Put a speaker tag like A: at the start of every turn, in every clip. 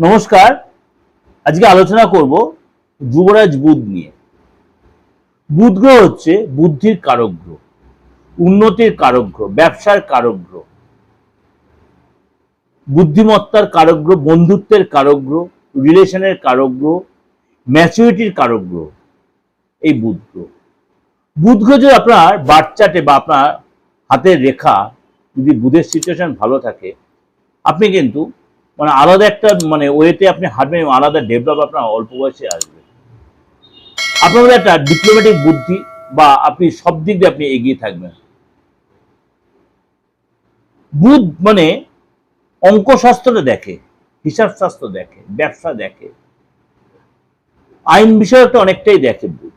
A: নমস্কার। আজকে আলোচনা করব যুবরাজ বুধ নিয়ে। বুধ গ্রহ হচ্ছে বুদ্ধির কারক গ্রহ, উন্নতির কারক গ্রহ, ব্যবসার কারক গ্রহ, বুদ্ধিমত্তার কারক গ্রহ, বন্ধুত্বের কারক গ্রহ, রিলেশনের কারক গ্রহ, ম্যাচুরিটির কারক গ্রহ এই বুধ গ্রহ। বুধ গ্রহ যদি আপনার বার্থ চার্টে বা আপনার হাতের রেখা যদি বুধের সিচুয়েশন ভালো থাকে, আপনি কিন্তু আলাদা একটা ওয়েতে আপনি হাঁটবেন, আলাদা ডেভেলপ আপনার অল্প বয়সে আসবে। আপনার মধ্যে একটা ডিপ্লোম্যাটিক বুদ্ধি বা আপনি সব দিক দিয়ে আপনি এগিয়ে থাকবেন। বুধ অঙ্কশাস্ত্রটা দেখে, হিসাব শাস্ত্র দেখে, ব্যবসা দেখে, আইন বিষয়টা অনেকটাই দেখে বুধ।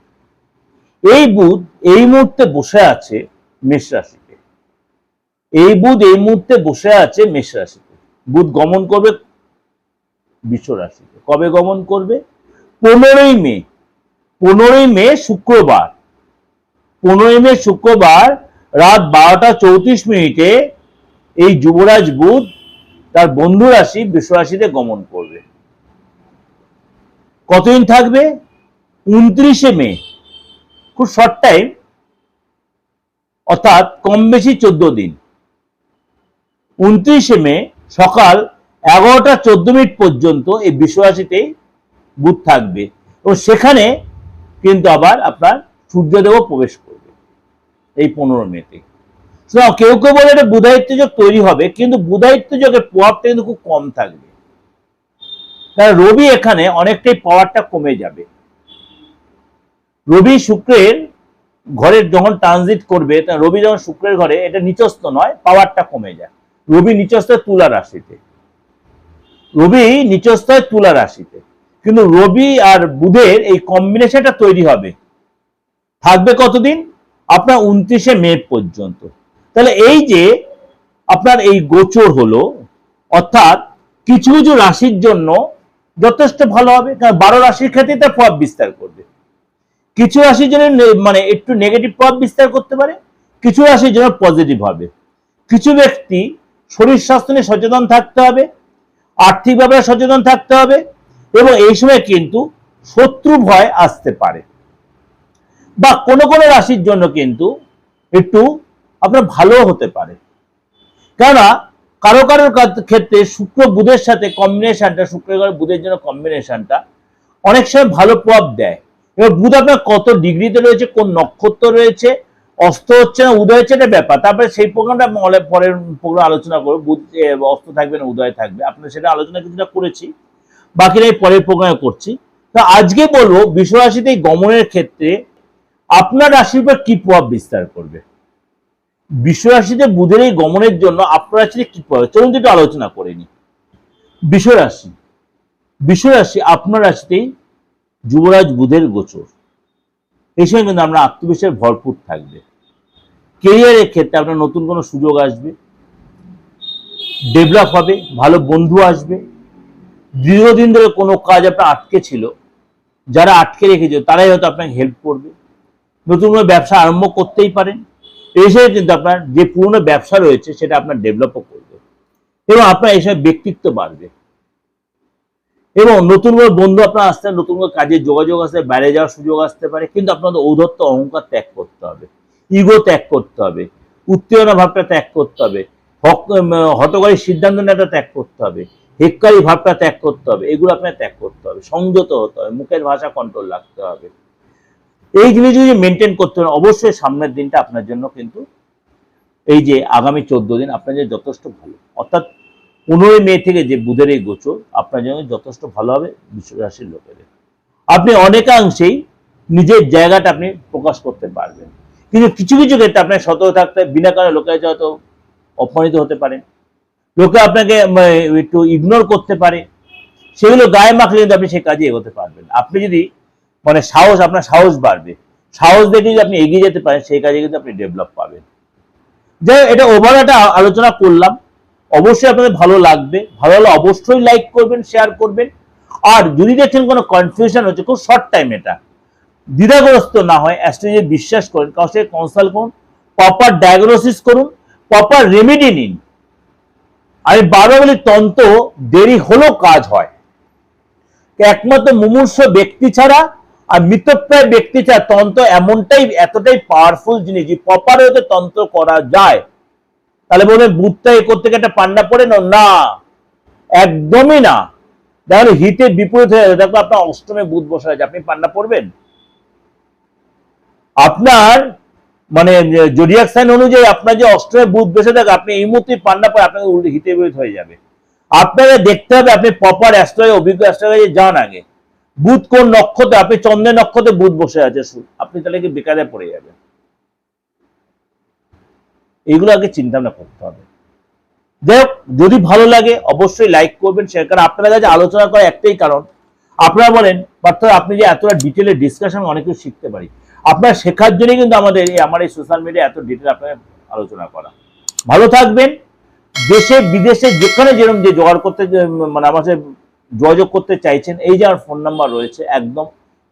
A: এই বুধ এই মুহূর্তে বসে আছে মেষ রাশিতে। এই বুধ এই মুহূর্তে বসে আছে মেষ রাশিতে। বুধ গমন করবে বৃষ রাশিতে। কবে গমন করবে? 15ই মে। 15ই মে শুক্রবার। 15ই মে শুক্রবার রাত 12টা 34 মিনিটে এই যুবরাজ বুধ তার বন্ধু রাশি বৃষ রাশিতে গমন করবে। কতদিন থাকবে? 29শে মে। খুব শর্ট টাইম, অর্থাৎ কম বেশি 14 দিন। 29শে মে সকাল 11টা 14 মিনিট পর্যন্ত এই বৃষ রাশিতেই বুধ থাকবে এবং সেখানে কিন্তু আবার আপনার সূর্যদেবও প্রবেশ করবে এই 15 মেতে। কেউ কেউ বলে এটা বুধায়িত্ব যোগ তৈরি হবে, কিন্তু বুধায়িত্ব যোগের প্রভাবটা কিন্তু খুব কম থাকবে, কারণ রবি এখানে অনেকটাই পাওয়ারটা কমে যাবে। রবি শুক্রের ঘরে যখন ট্রানজিট করবে, রবি যখন শুক্রের ঘরে, এটা নিচস্থ নয়, পাওয়ারটা কমে যায়। রবি নিচস্থ তুলা রাশিতে, রবি নিচস্থ তুলা রাশিতে, কিন্তু রবি আর বুধের এই কম্বিনেশনটা তৈরি হবে, থাকবে কতদিন? আপনার 29শে মে পর্যন্ত। তাহলে এই যে আপনার এই গোচর হলো, অর্থাৎ কিছু কিছু রাশির জন্য যথেষ্ট ভালো হবে, কারণ 12 রাশির ক্ষেত্রে তার প্রভাব বিস্তার করবে। কিছু রাশির জন্য একটু নেগেটিভ প্রভাব বিস্তার করতে পারে, কিছু রাশির জন্য পজিটিভ হবে। কিছু ব্যক্তি শরীর স্বাস্থ্য নিয়ে সচেতন থাকতে হবে, আর্থিক ব্যাপারে সচেতন থাকতে হবে, এবং এই সময় কিন্তু শত্রু ভয় আসতে পারে। বা কোনো কোনো রাশির জন্য কিন্তু একটু আপনার ভালো হতে পারে, কেননা কারো কারোর ক্ষেত্রে শুক্র বুধের সাথে কম্বিনেশনটা, শুক্রের বুধের জন্য কম্বিনেশনটা অনেক সময় ভালো প্রভাব দেয়। এবার বুধ আপনার কত ডিগ্রিতে রয়েছে, কোন নক্ষত্র রয়েছে, অস্ত হচ্ছে না উদয় হচ্ছে, এটা ব্যাপার। তারপরে সেই প্রোগ্রামটা পরের প্রোগ্রাম আলোচনা করবো, বুধ অস্ত থাকবে না উদয় থাকবে, আপনার সেটা আলোচনা কিছুটা করেছি, বাকিটা এই পরের প্রোগ্রামে করছি। তো আজকে বলবো বৃষ রাশিতে গমনের ক্ষেত্রে আপনার রাশির উপর কি প্রভাব বিস্তার করবে। বৃষ রাশিতে বুধের এই গমনের জন্য আপনার রাশিতে কি প্রভাব, চলুন একটু আলোচনা করে নি। বৃষ রাশি, বৃষ রাশি আপনার রাশিতেই যুবরাজ বুধের গোচর। এই সময় কিন্তু আমরা আত্মবিশ্বাস ভরপুর থাকবে। কেরিয়ারের ক্ষেত্রে আপনার নতুন কোনো সুযোগ আসবে, ডেভেলপ হবে, ভালো বন্ধু আসবে। দীর্ঘদিন ধরে কোনো কাজ আপনার আটকে ছিল, যারা আটকে রেখেছে তারাই হয়তো আপনাকে হেল্প করবে। নতুন কোনো ব্যবসা আরম্ভ করতেই পারেন। এই সময় কিন্তু আপনার যে পুরনো ব্যবসা রয়েছে সেটা আপনার ডেভেলপও করবে এবং আপনার এই সময় ব্যক্তিত্ব বাড়বে এবং নতুন করে বন্ধু আপনার আসতে, নতুন করে কাজের যোগাযোগ আসতে, বাইরে যাওয়ার সুযোগ আসতে পারে। কিন্তু আপনাদের ঔদ্ধত্য অহংকার ত্যাগ করতে হবে, ইগো ত্যাগ করতে হবে, উত্তেজনা ভাবটা ত্যাগ করতে হবে, হটকারী সিদ্ধান্ত নেওয়াটা ত্যাগ করতে হবে, হেক্কারী ভাবটা ত্যাগ করতে হবে। এগুলো আপনার ত্যাগ করতে হবে, সংযত হতে হবে, মুখের ভাষা কন্ট্রোল রাখতে হবে। এই জিনিস যদি মেনটেন করতে হবে, অবশ্যই সামনের দিনটা আপনার জন্য কিন্তু এই যে আগামী 14 দিন আপনার জন্য যথেষ্ট ভালো। অর্থাৎ 15 মে থেকে যে বুধের এই গোচর আপনার জন্য যথেষ্ট ভালো হবে বৃষ রাশির লোকেদের। আপনি অনেকাংশেই নিজের জায়গাটা আপনি প্রকাশ করতে পারবেন, কিন্তু কিছু কিছু ক্ষেত্রে আপনার সতর্ক থাকতে, বিনা কারণে লোকের কাছে হয়তো অপমানিত হতে পারেন, লোকে আপনাকে একটু ইগনোর করতে পারে, সেগুলো গায়ে মাখলে কিন্তু আপনি সেই কাজে এগোতে পারবেন। আপনি যদি সাহস, আপনার সাহস বাড়বে, সাহস দেখে যদি আপনি এগিয়ে যেতে পারেন, সেই কাজে কিন্তু আপনি ডেভেলপ পাবেন। যাই হোক, এটা ওভার একটা আলোচনা করলাম। অবশ্যই আপনাদের ভালো লাগবে, ভালো হলে অবশ্যই লাইক করবেন, শেয়ার করবেন। আর যদি দেখছেন কোনো কনফিউশন হচ্ছে, খুব শর্ট টাইম, এটা দ্বিধাগ্রস্ত না হয়, অ্যাস্ট্রোলজি বিশ্বাস করেন, কারোর সাথে কনসাল্ট করুন, প্রপার ডায়াগনোসিস করুন, প্রপার রেমেডি নিন। আমি বারবার বলি, তন্ত্র দেরি হলেও কাজ হয়। একমাত্র মুমূর্ষ ব্যক্তি ছাড়া আর মৃতপ্রায় ব্যক্তি ছাড়া তন্ত্র এতটাই পাওয়ারফুল জিনিস যে প্রপার হতে তন্ত্র করা যায়। তাহলে বলবেন বুধটা এ করতে একটা পান্ডা পড়ে না, একদমই না। তাহলে হিতের বিপরীত হয়ে যাবে। দেখো আপনার অষ্টমে বুধ বসে আছে, আপনি পান্ডা পড়বেন? আপনার মানে জোডিয়াক সাইন অনুযায়ী আপনার যে অষ্টমে বুধ বসে থাকে, আপনি এই মুহূর্তে পান্ডা পড়ে আপনাকে উল্টে হিতে বিপরীত হয়ে যাবে। আপনাকে দেখতে হবে, আপনি প্রপার অ্যাস্ট্রোলজি অভিজ্ঞ অ্যাস্ট্রোলজি যান আগে, বুধ কোন নক্ষত্রে, আপনি চন্দ্রের নক্ষত্রে বুধ বসে আছে, আপনি তাহলে কি বেকারে পড়ে যাবেন। এইগুলো আগে চিন্তা ভাবনা করতে হবে। যাই হোক, যদি ভালো লাগে অবশ্যই লাইক করবেন, শেয়ার করেন। আপনার কাছে আলোচনা করার একটাই কারণ, আপনারা বলেন পার্থ আপনি যে এতটা ডিটেলে ডিসকাশন অনেক কিছু শিখতে পারি, আপনার শেখার জন্য কিন্তু আমার এই সোশ্যাল মিডিয়া এত ডিটেল আপনার আলোচনা করা। ভালো থাকবেন। দেশে বিদেশে যেখানে যেরকম যে জোগাড় করতে মানে আমার সাথে যোগাযোগ করতে চাইছেন, এই যে আমার ফোন নাম্বার রয়েছে একদম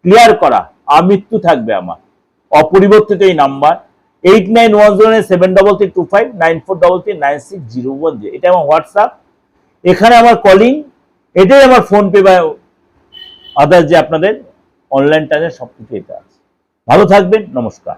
A: ক্লিয়ার করা, আমৃত্যু থাকবে আমার অপরিবর্তিত এই নাম্বার 8910732594339601। এটা আমার হোয়াটসঅ্যাপ, এখানে আমার কলিং, এটাই আমার ফোনপে বা আদার্স যে আপনাদের অনলাইন ট্রানজাকশন সবকিছু এটা আছে। ভালো থাকবেন, নমস্কার।